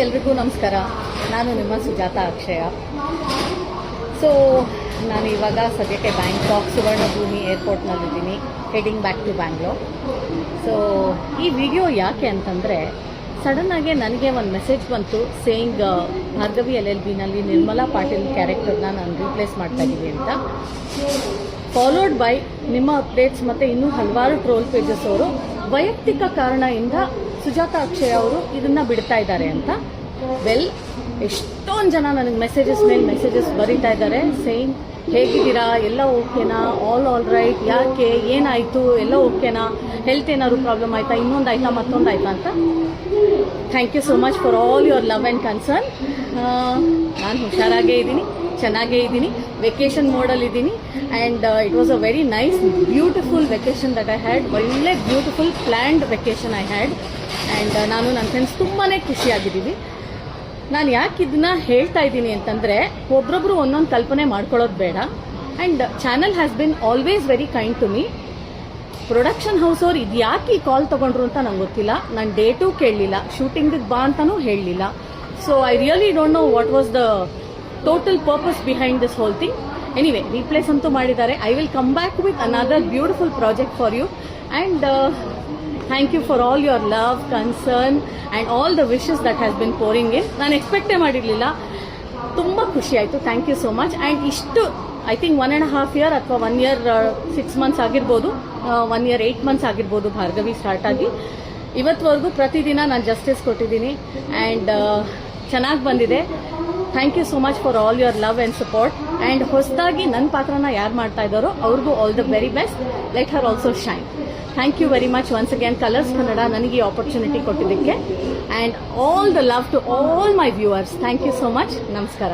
ಎಲ್ರಿಗೂ ನಮಸ್ಕಾರ. ನಾನು ನಿಮ್ಮ ಸುಜಾತ ಅಕ್ಷಯ. ಸೊ ನಾನು ಇವಾಗ ಸದ್ಯಕ್ಕೆ ಬ್ಯಾಂಕಾಕ್ ಸುವರ್ಣಭೂಮಿ ಏರ್ಪೋರ್ಟ್ನಲ್ಲಿದ್ದೀನಿ, heading back to Bangalore. So ಈ ವಿಡಿಯೋ ಯಾಕೆ ಅಂತಂದರೆ, ಸಡನ್ನಾಗಿ ನನಗೆ ಒಂದು ಮೆಸೇಜ್ ಬಂತು ಸೇಯಿಂಗ್ ಭಾರ್ಗವಿ LLBನಲ್ಲಿ ನಿರ್ಮಲಾ ಪಾಟೀಲ್ ಕ್ಯಾರೆಕ್ಟರ್ನ ನಾನು ರೀಪ್ಲೇಸ್ ಮಾಡ್ತಾ ಇದ್ದೀವಿ ಅಂತ. ಫಾಲೋಡ್ ಬೈ ನಿಮ್ಮ ಅಪ್ಡೇಟ್ಸ್ ಮತ್ತು ಇನ್ನೂ ಹಲವಾರು ಟ್ರೋಲ್ ಪೇಜಸ್ ಅವರು ವೈಯಕ್ತಿಕ ಕಾರಣದಿಂದ ಸುಜಾತ ಅಕ್ಷಯ ಅವರು ಇದನ್ನ ಬಿಡ್ತಾ ಇದ್ದಾರೆ ಅಂತ. ವೆಲ್, ಎಷ್ಟೊಂದು ಜನ ನನಗೆ ಮೆಸೇಜಸ್ ಮೇಲೆ ಮೆಸೇಜಸ್ ಬರೀತಾ ಇದ್ದಾರೆ, ಸೇಮ್ ಹೇಗಿದ್ದೀರಾ, ಎಲ್ಲ ಓಕೆನಾ, ಆಲ್ ರೈಟ್, ಯಾಕೆ, ಏನಾಯಿತು, ಎಲ್ಲ ಓಕೆನಾ, ಹೆಲ್ತ್ ಏನಾದ್ರು ಪ್ರಾಬ್ಲಮ್ ಆಯಿತಾ, ಇನ್ನೊಂದು ಆಯಿತಾ, ಮತ್ತೊಂದು ಆಯಿತಾ ಅಂತ. Thank you so much for all your love and concern. ನಾನು ಹುಷಾರಾಗೇ ಇದ್ದೀನಿ, ಚೆನ್ನಾಗೇ ಇದ್ದೀನಿ, ವೆಕೇಷನ್ ಮೋಡಲ್ಲಿದ್ದೀನಿ. And it was a very nice beautiful vacation that I had. ಒಳ್ಳೆ beautiful planned vacation I had. And ನಾನು ನನ್ನ ಫ್ರೆಂಡ್ಸ್ ತುಂಬಾ ಖುಷಿಯಾಗಿದ್ದೀವಿ. ನಾನು ಯಾಕೆ ಇದನ್ನ ಹೇಳ್ತಾ ಇದ್ದೀನಿ ಅಂತಂದರೆ, ಒಬ್ರೊಬ್ರು ಒಂದೊಂದು ಕಲ್ಪನೆ ಮಾಡ್ಕೊಳ್ಳೋದು ಬೇಡ. And channel has been always very kind to me. Production house ಅವ್ರು ಇದು ಯಾಕೆ ಈ ಕಾಲ್ ತೊಗೊಂಡ್ರು ಅಂತ ನಂಗೆ ಗೊತ್ತಿಲ್ಲ. ನಾನು ಡೇಟೂ ಕೇಳಲಿಲ್ಲ, ಶೂಟಿಂಗಿಗೆ ಬಾ ಅಂತಲೂ ಹೇಳಲಿಲ್ಲ. So I really don't know what was the total purpose behind this whole thing. Anyway, replace ಅಂತೂ ಮಾಡಿದ್ದಾರೆ. I will come back with another beautiful project for you. And thank you for all your love, concern and all the wishes that has been pouring in. ನಾನು ಎಕ್ಸ್ಪೆಕ್ಟೇ ಮಾಡಿರಲಿಲ್ಲ, ತುಂಬ ಖುಷಿ ಆಯಿತು. Thank you so much. And ಇಷ್ಟು I think 1.5 year ಅಥವಾ 1 year 6 months ಆಗಿರ್ಬೋದು, 1 year 8 months ಆಗಿರ್ಬೋದು ಭಾರ್ಗವಿ ಸ್ಟಾರ್ಟ್ ಆಗಿ. ಇವತ್ತುವರೆಗೂ ಪ್ರತಿದಿನ ನಾನು ಜಸ್ಟಿಸ್ ಕೊಟ್ಟಿದ್ದೀನಿ ಆ್ಯಂಡ್ ಚೆನ್ನಾಗಿ ಬಂದಿದೆ. Thank you so much for all your love and support. And ಹೊಸದಾಗಿ ನನ್ನ ಪಾತ್ರನ ಯಾರು ಮಾಡ್ತಾ ಇದ್ದಾರೋ ಅವ್ರಿಗೂ all the very best. Let her also shine. Thank you very much once again colors Kannada ನನಗೆ ಈ ಆಪರ್ಚುನಿಟಿ ಕೊಟ್ಟಿದ್ದಕ್ಕೆ. And all the love to all my viewers. Thank you so much. ನಮಸ್ಕಾರ.